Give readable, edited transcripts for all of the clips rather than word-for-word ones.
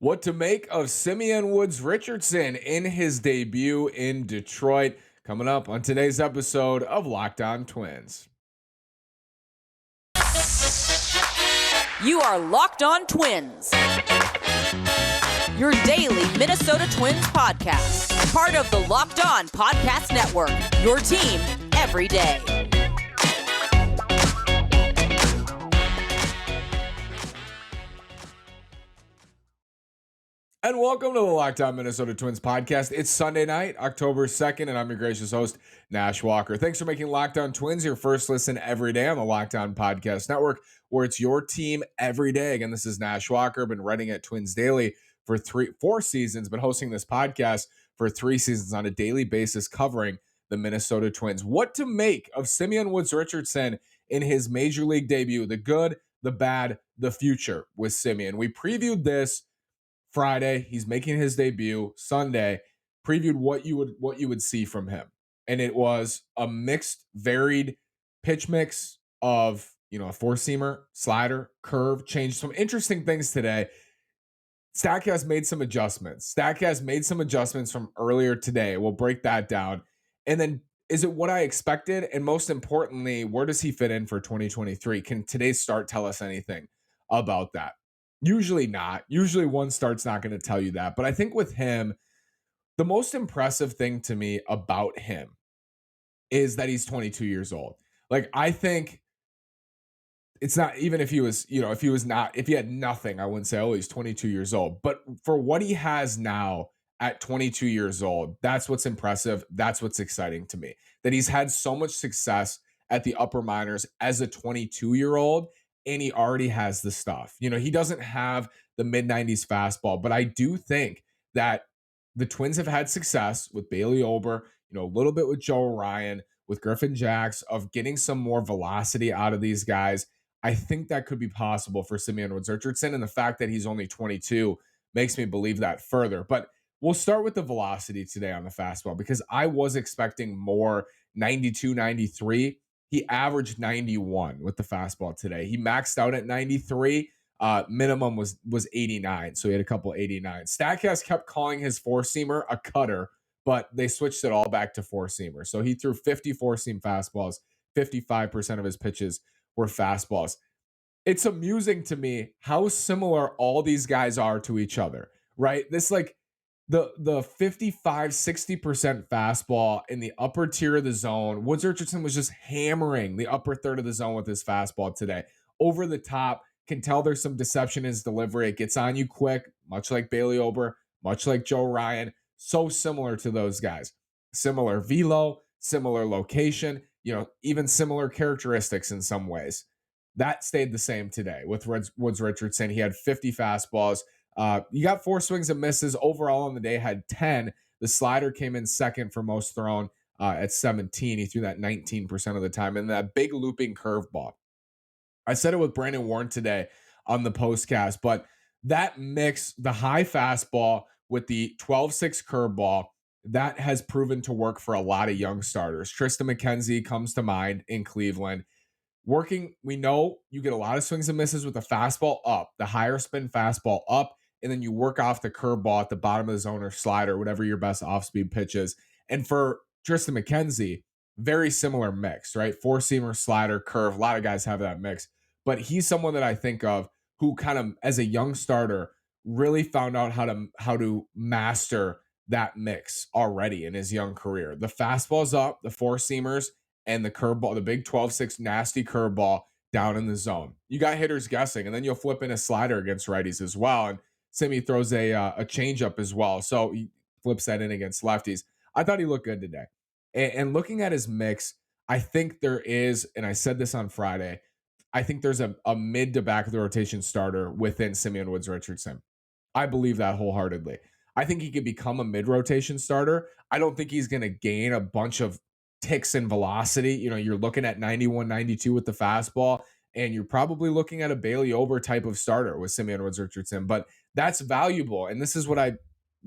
What to make of Simeon Woods Richardson in his debut in Detroit? Coming up on today's episode of Locked On Twins. You are Locked On Twins, your daily Minnesota Twins podcast, part of the Locked On Podcast Network, your team every day. And welcome to the Locked On Minnesota Twins podcast. It's Sunday night, October 2nd, and I'm your gracious host, Nash Walker. Thanks for making Locked On Twins your first listen every day on the Locked On Podcast Network, where it's your team every day. Again, this is Nash Walker. Been writing at Twins Daily for 4 seasons, been hosting this podcast for 3 seasons on a daily basis covering the Minnesota Twins. What to make of Simeon Woods Richardson in his Major League debut, the good, the bad, the future with Simeon. We previewed this Friday. He's making his debut. Sunday, previewed what you would see from him, and it was a mixed, varied pitch mix of a 4-seamer, slider, curve, change. Some interesting things today. Statcast made some adjustments. Statcast made some adjustments from earlier today. We'll break that down, and then is it what I expected? And most importantly, where does he fit in for 2023? Can today's start tell us anything about that? Usually not. Usually one start's not going to tell you that. But I think with him, the most impressive thing to me about him is that he's 22 years old. Like, I think it's not, even if he was, if he had nothing, I wouldn't say, oh, he's 22 years old. But for what he has now at 22 years old, that's what's impressive. That's what's exciting to me. That he's had so much success at the upper minors as a 22-year-old. And he already has the stuff. He doesn't have the mid-90s fastball, but I do think that the Twins have had success with Bailey Ober, a little bit with Joe Ryan, with Griffin Jacks, of getting some more velocity out of these guys. I think that could be possible for Simeon Woods Richardson, and the fact that he's only 22 makes me believe that further. But we'll start with the velocity today on the fastball, because I was expecting more 92, 93. He averaged 91 with the fastball today. He maxed out at 93. Minimum was 89, so he had a couple 89. Statcast kept calling his 4-seamer a cutter, but they switched it all back to 4-seamer. So he threw 50 4-seam fastballs. 55% of his pitches were fastballs. It's amusing to me how similar all these guys are to each other, right? This, like, the 55, 60% fastball in the upper tier of the zone. Woods Richardson was just hammering the upper third of the zone with his fastball today. Over the top, can tell there's some deception in his delivery. It gets on you quick, much like Bailey Ober, much like Joe Ryan. So similar to those guys. Similar velo, similar location, even similar characteristics in some ways. That stayed the same today with Woods Richardson. He had 50 fastballs. You got 4 swings and misses. Overall on the day, had 10. The slider came in second for most thrown at 17. He threw that 19% of the time. And that big looping curveball. I said it with Brandon Warren today on the postcast, but that mix, the high fastball with the 12-6 curveball, that has proven to work for a lot of young starters. Tristan McKenzie comes to mind in Cleveland. We know you get a lot of swings and misses with the fastball up, the higher spin fastball up, and then you work off the curveball at the bottom of the zone or slider, whatever your best off-speed pitch is. And for Tristan McKenzie, very similar mix, right? 4-seamer, slider, curve. A lot of guys have that mix. But he's someone that I think of who kind of, as a young starter, really found out how to master that mix already in his young career. The fastball's up, the 4-seamers, and the curveball, the big 12-6 nasty curveball down in the zone. You got hitters guessing, and then you'll flip in a slider against righties as well. And Simi throws a changeup as well, so he flips that in against lefties. I thought he looked good today. And looking at his mix, I think there is, and I said this on Friday, I think there's a mid to back of the rotation starter within Simeon Woods Richardson. I believe that wholeheartedly. I think he could become a mid-rotation starter. I don't think he's going to gain a bunch of ticks in velocity. You're looking at 91, 92 with the fastball, and you're probably looking at a Bailey Ober type of starter with Simeon Woods Richardson. But that's valuable, and this is what I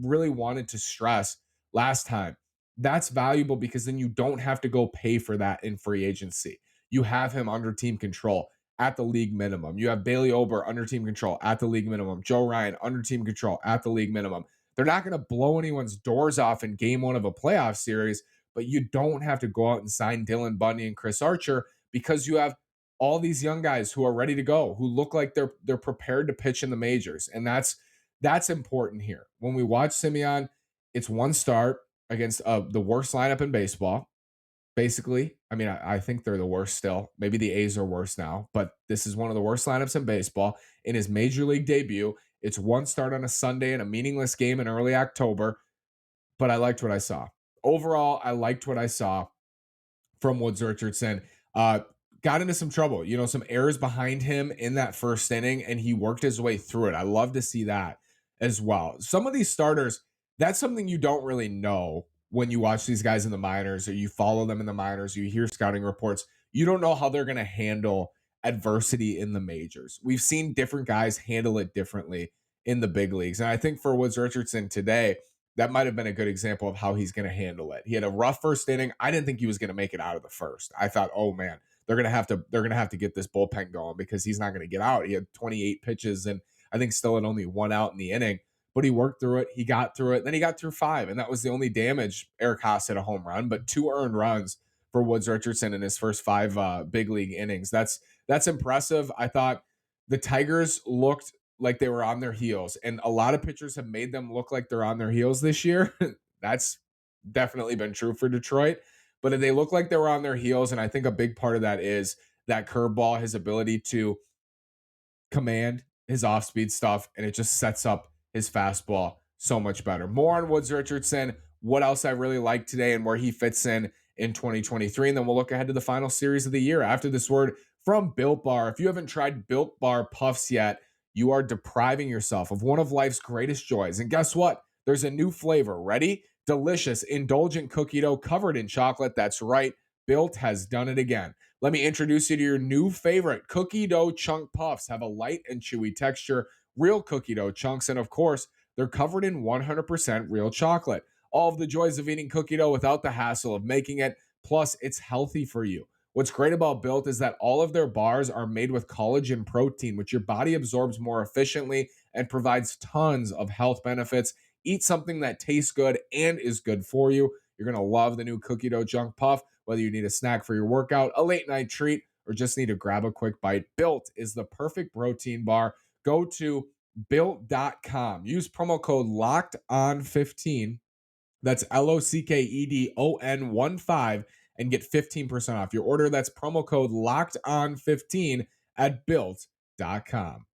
really wanted to stress last time. That's valuable because then you don't have to go pay for that in free agency. You have him under team control. at the league minimum. You have Bailey Ober under team control at the league minimum. Joe Ryan under team control at the league minimum. They're not going to blow anyone's doors off in game one of a playoff series, but you don't have to go out and sign Dylan Bundy and Chris Archer because you have all these young guys who are ready to go, who look like they're prepared to pitch in the majors. And that's important here. When we watch Simeon, it's one start against the worst lineup in baseball. Basically, I mean, I think they're the worst still. Maybe the A's are worse now, but this is one of the worst lineups in baseball. In his major league debut, it's one start on a Sunday in a meaningless game in early October, but I liked what I saw. Overall, I liked what I saw from Woods Richardson. Uh, got into some trouble, some errors behind him in that first inning, and he worked his way through it. I love to see that as well. Some of these starters, that's something you don't really know when you watch these guys in the minors or you follow them in the minors, you hear scouting reports. You don't know how they're going to handle adversity in the majors. We've seen different guys handle it differently in the big leagues. And I think for Woods Richardson today, that might have been a good example of how he's going to handle it. He had a rough first inning. I didn't think he was going to make it out of the first. I thought, oh man, they're going to have to get this bullpen going because he's not going to get out. He had 28 pitches and I think still had only one out in the inning, but he worked through it. He got through it. Then he got through 5, and that was the only damage. Eric Haas hit a home run, but 2 earned runs for Woods Richardson in his first 5 big league innings. That's impressive. I thought the Tigers looked like they were on their heels, and a lot of pitchers have made them look like they're on their heels this year. That's definitely been true for Detroit, but they look like they were on their heels, and I think a big part of that is that curveball, his ability to command his off-speed stuff, and it just sets up his fastball so much better. More on Woods Richardson, what else I really like today and where he fits in 2023, and then we'll look ahead to the final series of the year after this word from Built Bar. If you haven't tried Built Bar Puffs yet, you are depriving yourself of one of life's greatest joys. And guess what? There's a new flavor. Ready? Delicious, indulgent cookie dough covered in chocolate. That's right. Built has done it again. Let me introduce you to your new favorite. Cookie dough chunk puffs have a light and chewy texture, real cookie dough chunks, and of course, they're covered in 100% real chocolate. All of the joys of eating cookie dough without the hassle of making it. Plus, it's healthy for you. What's great about Built is that all of their bars are made with collagen protein, which your body absorbs more efficiently and provides tons of health benefits. Eat something that tastes good and is good for you. You're going to love the new cookie dough junk puff, whether you need a snack for your workout, a late night treat, or just need to grab a quick bite. Built is the perfect protein bar. Go to built.com. Use promo code LOCKEDON15. That's LOCKEDON15 and get 15% off your order. That's promo code LOCKEDON15 at built.com.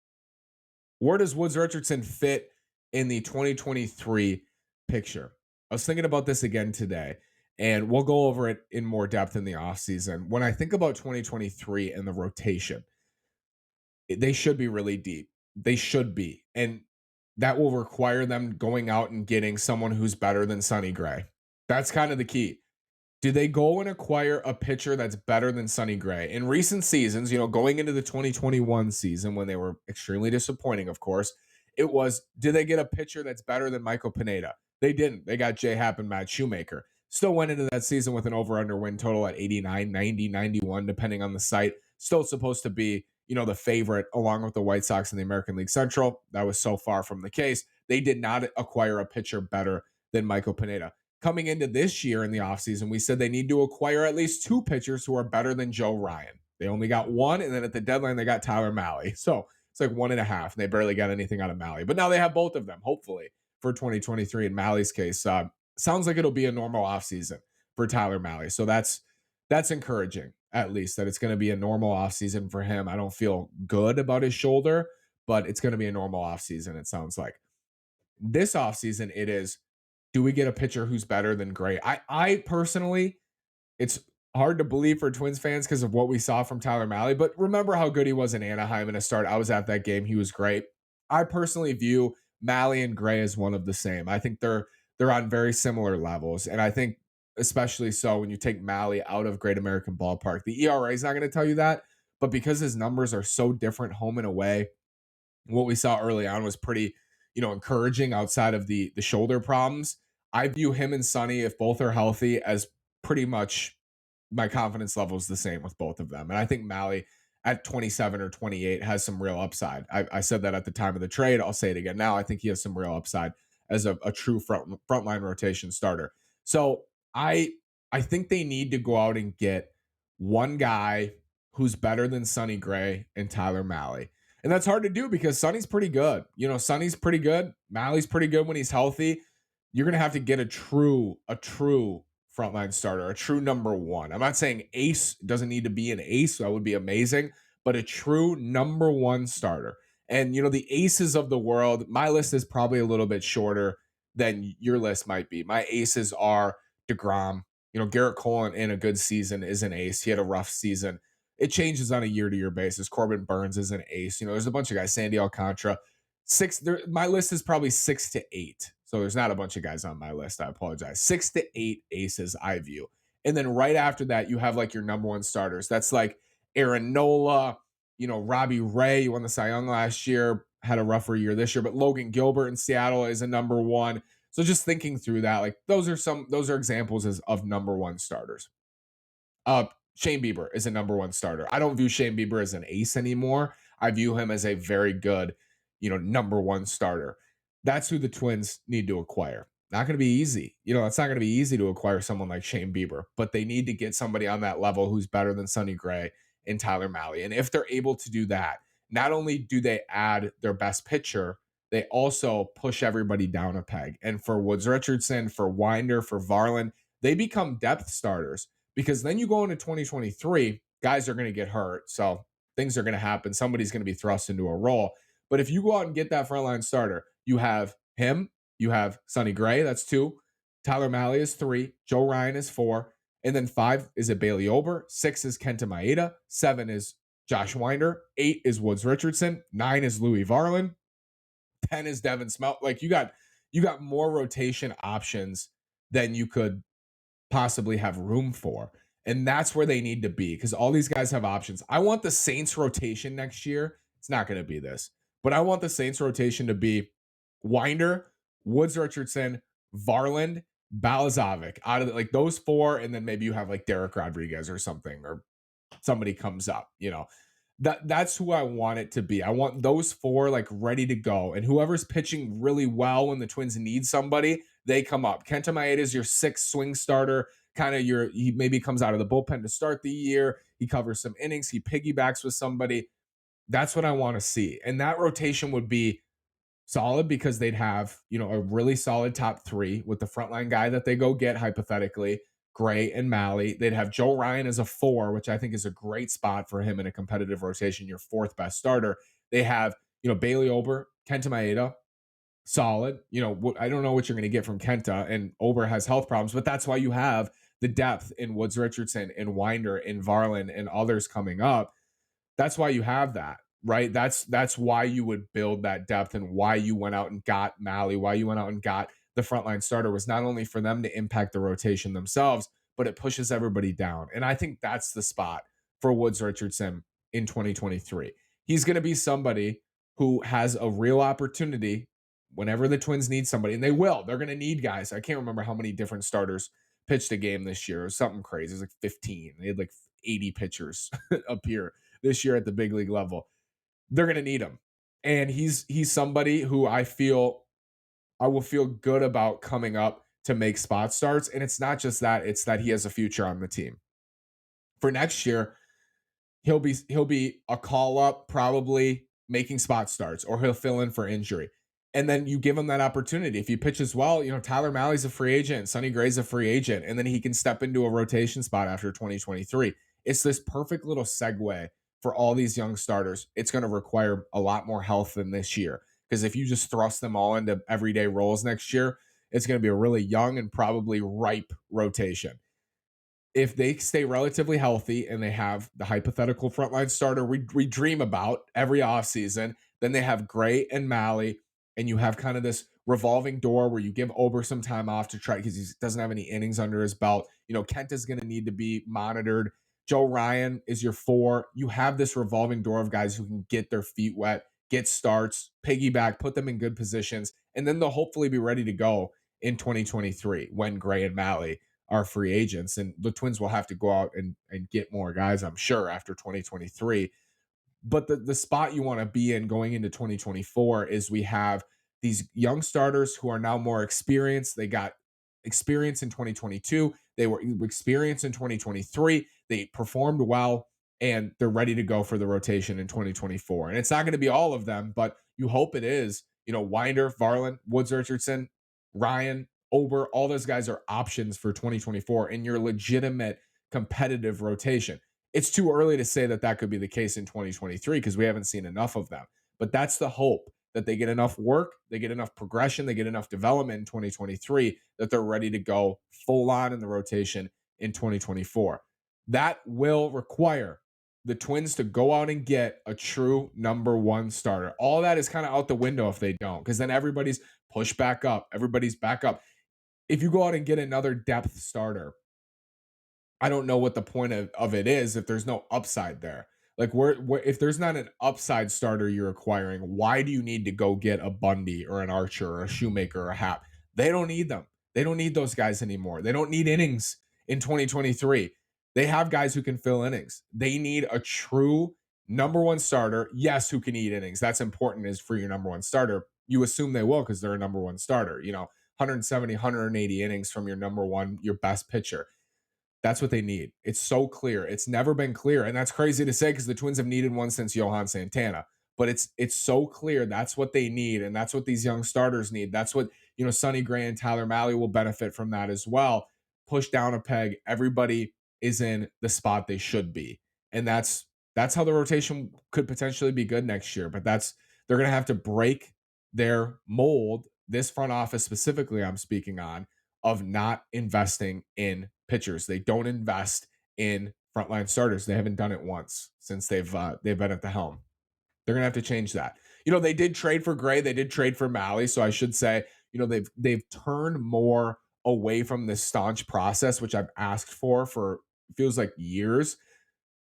Where does Woods Richardson fit in the 2023 picture? I was thinking about this again today, and we'll go over it in more depth in the offseason. When I think about 2023 and the rotation, they should be really deep. They should be. And that will require them going out and getting someone who's better than Sonny Gray. That's kind of the key. Do they go and acquire a pitcher that's better than Sonny Gray? In recent seasons, going into the 2021 season when they were extremely disappointing, of course, it was, did they get a pitcher that's better than Michael Pineda? They didn't. They got Jay Happ and Matt Shoemaker. Still went into that season with an over-under win total at 89, 90, 91, depending on the site. Still supposed to be, the favorite along with the White Sox in the American League Central. That was so far from the case. They did not acquire a pitcher better than Michael Pineda. Coming into this year in the offseason, we said they need to acquire at least 2 pitchers who are better than Joe Ryan. They only got 1, and then at the deadline, they got Tyler Mahle. So it's like 1.5, and they barely got anything out of Mahle. But now they have both of them, hopefully, for 2023 in Mahle's case. Sounds like it'll be a normal offseason for Tyler Mahle. So that's encouraging, at least, that it's going to be a normal offseason for him. I don't feel good about his shoulder, but it's going to be a normal offseason, it sounds like. This offseason, it is, do we get a pitcher who's better than Gray? I personally, it's hard to believe for Twins fans because of what we saw from Tyler Mahle, but remember how good he was in Anaheim in a start. I was at that game. He was great. I personally view Mahle and Gray as one of the same. I think they're on very similar levels, and I think especially so when you take Mahle out of Great American Ballpark. The ERA is not going to tell you that, but because his numbers are so different home and away, what we saw early on was pretty, encouraging outside of the shoulder problems. I view him and Sonny, if both are healthy, as pretty much my confidence level is the same with both of them. And I think Mahle at 27 or 28 has some real upside. I said that at the time of the trade. I'll say it again now. I think he has some real upside as a true frontline rotation starter. So I think they need to go out and get one guy who's better than Sonny Gray and Tyler Mahle. And that's hard to do because Sonny's pretty good. Sonny's pretty good. Mally's pretty good when he's healthy. You're gonna have to get a true frontline starter, a true number one. I'm not saying ace doesn't need to be an ace. That would be amazing, but a true number one starter. And the aces of the world, my list is probably a little bit shorter than your list might be. My aces are DeGrom. Garrett Cole in a good season is an ace. He had a rough season. It changes on a year-to-year basis. Corbin Burns is an ace. There's a bunch of guys. Sandy Alcantara. My list is probably 6 to 8. So there's not a bunch of guys on my list. I apologize. 6 to 8 aces I view. And then right after that, you have like your number one starters. That's like Aaron Nola, Robbie Ray, who won the Cy Young last year, had a rougher year this year, but Logan Gilbert in Seattle is a number one. So just thinking through that, like those are examples of number one starters. Shane Bieber is a number one starter. I don't view Shane Bieber as an ace anymore. I view him as a very good, number one starter. That's who the Twins need to acquire. Not going to be easy. It's not going to be easy to acquire someone like Shane Bieber, but they need to get somebody on that level who's better than Sonny Gray and Tyler Mahle. And if they're able to do that, not only do they add their best pitcher, they also push everybody down a peg. And for Woods Richardson, for Winder, for Varland, they become depth starters because then you go into 2023, guys are going to get hurt. So things are going to happen. Somebody's going to be thrust into a role. But if you go out and get that frontline starter, you have him, you have Sonny Gray, that's 2. Tyler Mahle is 3. Joe Ryan is 4. And then 5 is a Bailey Ober. 6 is Kenta Maeda. 7 is Josh Winder. 8 is Woods Richardson. 9 is Louis Varland. 10 is Devin Smelt. Like you got more rotation options than you could possibly have room for. And that's where they need to be because all these guys have options. I want the Saints rotation next year. It's not going to be this, but I want the Saints rotation to be Winder, Woods Richardson, Varland, Balazovic out of like those 4. And then maybe you have like Derek Rodriguez or something, or somebody comes up, that's who I want it to be. I want those 4 like ready to go. And whoever's pitching really well when the Twins need somebody, they come up. Kenta Maeda is your 6th swing starter. He maybe comes out of the bullpen to start the year. He covers some innings. He piggybacks with somebody. That's what I want to see. And that rotation would be solid because they'd have, a really solid top 3 with the frontline guy that they go get hypothetically, Gray and Mahle. They'd have Joe Ryan as a 4, which I think is a great spot for him in a competitive rotation, your 4th best starter. They have, Bailey Ober, Kenta Maeda, solid. I don't know what you're going to get from Kenta, and Ober has health problems, but that's why you have the depth in Woods Richardson and Winder and Varland and others coming up. That's why you have that, right? That's why you would build that depth and why you went out and got Mahle, why you went out and got the frontline starter was not only for them to impact the rotation themselves, but it pushes everybody down. And I think that's the spot for Woods Richardson in 2023. He's going to be somebody who has a real opportunity whenever the Twins need somebody, and they will. They're going to need guys. I can't remember how many different starters pitched a game this year. It was something crazy. It was like 15. They had like 80 pitchers appear this year at the big league level. They're going to need him. And he's somebody who I will feel good about coming up to make spot starts. And it's not just that, it's that he has a future on the team. For next year, he'll be a call up, probably making spot starts, or he'll fill in for injury. And then you give him that opportunity. If he pitches well, Tyler Mally's a free agent, Sonny Gray's a free agent, and then he can step into a rotation spot after 2023. It's this perfect little segue for all these young starters. It's going to require a lot more health than this year, because if you just thrust them all into everyday roles next year, it's going to be a really young and probably ripe rotation. If they stay relatively healthy and they have the hypothetical frontline starter we dream about every offseason, then they have Gray and Mahle, and you have kind of this revolving door where you give Ober some time off to try, because he doesn't have any innings under his belt. Kent is going to need to be monitored. Joe Ryan is your 4. You have this revolving door of guys who can get their feet wet, get starts, piggyback, put them in good positions, and then they'll hopefully be ready to go in 2023 when Gray and Mahle are free agents. And the Twins will have to go out and get more guys, I'm sure, after 2023. But the spot you want to be in going into 2024 is we have these young starters who are now more experienced. They got experience in 2022. They were experienced in 2023. They performed well, and they're ready to go for the rotation in 2024. And it's not going to be all of them, but you hope it is. Winder, Varland, Woods Richardson, Ryan, Ober, all those guys are options for 2024 in your legitimate competitive rotation. It's too early to say that that could be the case in 2023 because we haven't seen enough of them. But that's the hope, that they get enough work, they get enough progression, they get enough development in 2023 that they're ready to go full on in the rotation in 2024. That will require the Twins to go out and get a true number one starter. All that is kind of out the window if they don't, because then everybody's pushed back up. Everybody's back up. If you go out and get another depth starter, I don't know what the point of it is if there's no upside there. Like where if there's not an upside starter you're acquiring, why do you need to go get a Bundy or an Archer or a Shoemaker or a Hap? They don't need them. They don't need those guys anymore. They don't need innings in 2023. They have guys who can fill innings. They need a true number one starter. Yes, who can eat innings. That's important is for your number one starter. You assume they will because they're a number one starter. 170, 180 innings from your number one, your best pitcher. That's what they need. It's so clear. It's never been clear. And that's crazy to say because the Twins have needed one since Johan Santana. But it's so clear that's what they need. And that's what these young starters need. That's what, Sonny Gray and Tyler Mahle will benefit from that as well. Push down a peg. Everybody is in the spot they should be. And that's how the rotation could potentially be good next year. But they're gonna have to break their mold, this front office specifically, I'm speaking on, of not investing in pitchers. They don't invest in frontline starters. They haven't done it once since they've been at the helm. They're gonna have to change that. They did trade for Gray, they did trade for Mahle, so I should say, they've turned more away from this staunch process, which I've asked for feels like years.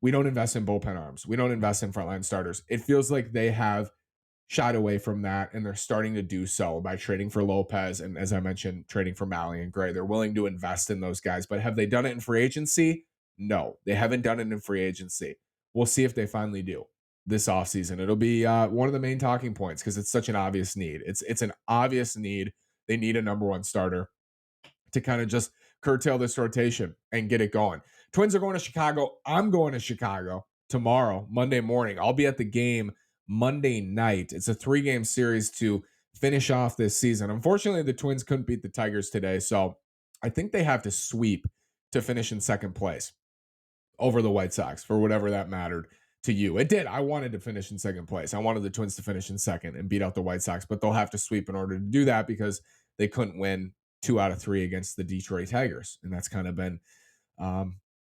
We don't invest in bullpen arms. We don't invest in frontline starters. It feels like they have shied away from that, and they're starting to do so by trading for Lopez and, as I mentioned, trading for Mahle and Gray. They're willing to invest in those guys, but have they done it in free agency? No, they haven't done it in free agency. We'll see if they finally do this offseason. It'll be one of the main talking points because it's such an obvious need. It's an obvious need. They need a number one starter to kind of just curtail this rotation and get it going. Twins are going to Chicago. I'm going to Chicago tomorrow, Monday morning. I'll be at the game Monday night. It's a 3-game series to finish off this season. Unfortunately, the Twins couldn't beat the Tigers today, so I think they have to sweep to finish in second place over the White Sox for whatever that mattered to you. It did. I wanted to finish in second place. I wanted the Twins to finish in second and beat out the White Sox, but they'll have to sweep in order to do that because they couldn't win 2 out of 3 against the Detroit Tigers. And that's kind of been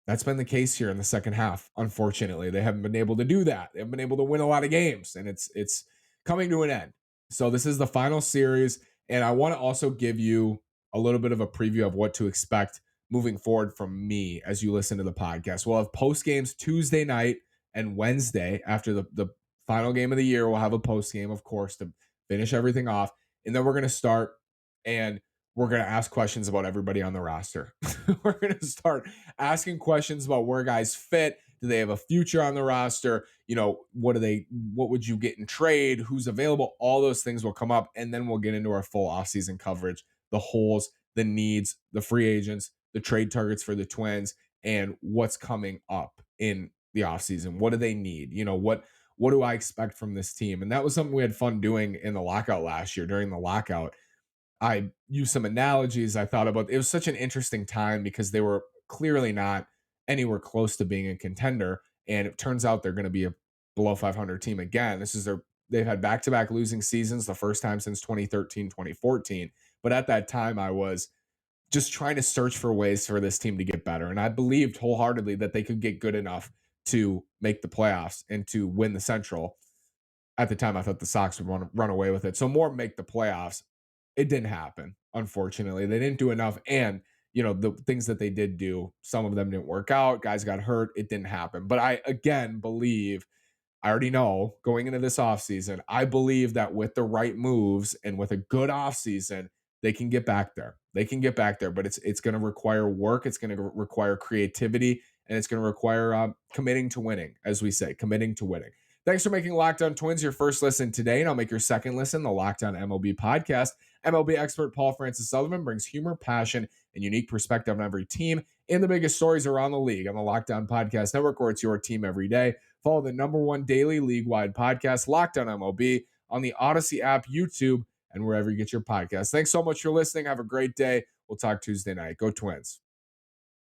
that's been the case here in the second half. Unfortunately, they haven't been able to do that. They haven't been able to win a lot of games, and it's coming to an end. So this is the final series, and I want to also give you a little bit of a preview of what to expect moving forward from me as you listen to the podcast. We'll have post games Tuesday night and Wednesday after the final game of the year. We'll have a post game, of course, to finish everything off, and then we're going to start and we're going to ask questions about everybody on the roster. We're going to start asking questions about where guys fit. Do they have a future on the roster? What would you get in trade? Who's available? All those things will come up, and then we'll get into our full offseason coverage, the holes, the needs, the free agents, the trade targets for the Twins, and what's coming up in the offseason. What do they need? What do I expect from this team? And that was something we had fun doing in the lockout last year. During the lockout, I used some analogies. I thought about it was such an interesting time because they were clearly not anywhere close to being a contender. And it turns out they're going to be a below 500 team again. They've had back-to-back losing seasons, the first time since 2013, 2014. But at that time, I was just trying to search for ways for this team to get better. And I believed wholeheartedly that they could get good enough to make the playoffs and to win the Central. At the time, I thought the Sox would run away with it. So more make the playoffs. It didn't happen, unfortunately. They didn't do enough. And, the things that they did do, some of them didn't work out. Guys got hurt. It didn't happen. But I, again, believe, I already know going into this offseason, I believe that with the right moves and with a good offseason, they can get back there. They can get back there, but it's going to require work. It's going to require creativity, and it's going to require committing to winning, as we say, committing to winning. Thanks for making Locked On Twins your first listen today, and I'll make your second listen the Locked On MLB podcast. MLB expert Paul Francis Sullivan brings humor, passion, and unique perspective on every team and the biggest stories around the league on the Locked On Podcast Network, where it's your team every day. Follow the number one daily league-wide podcast, Locked On MLB, on the Odyssey app, YouTube, and wherever you get your podcasts. Thanks so much for listening. Have a great day. We'll talk Tuesday night. Go Twins.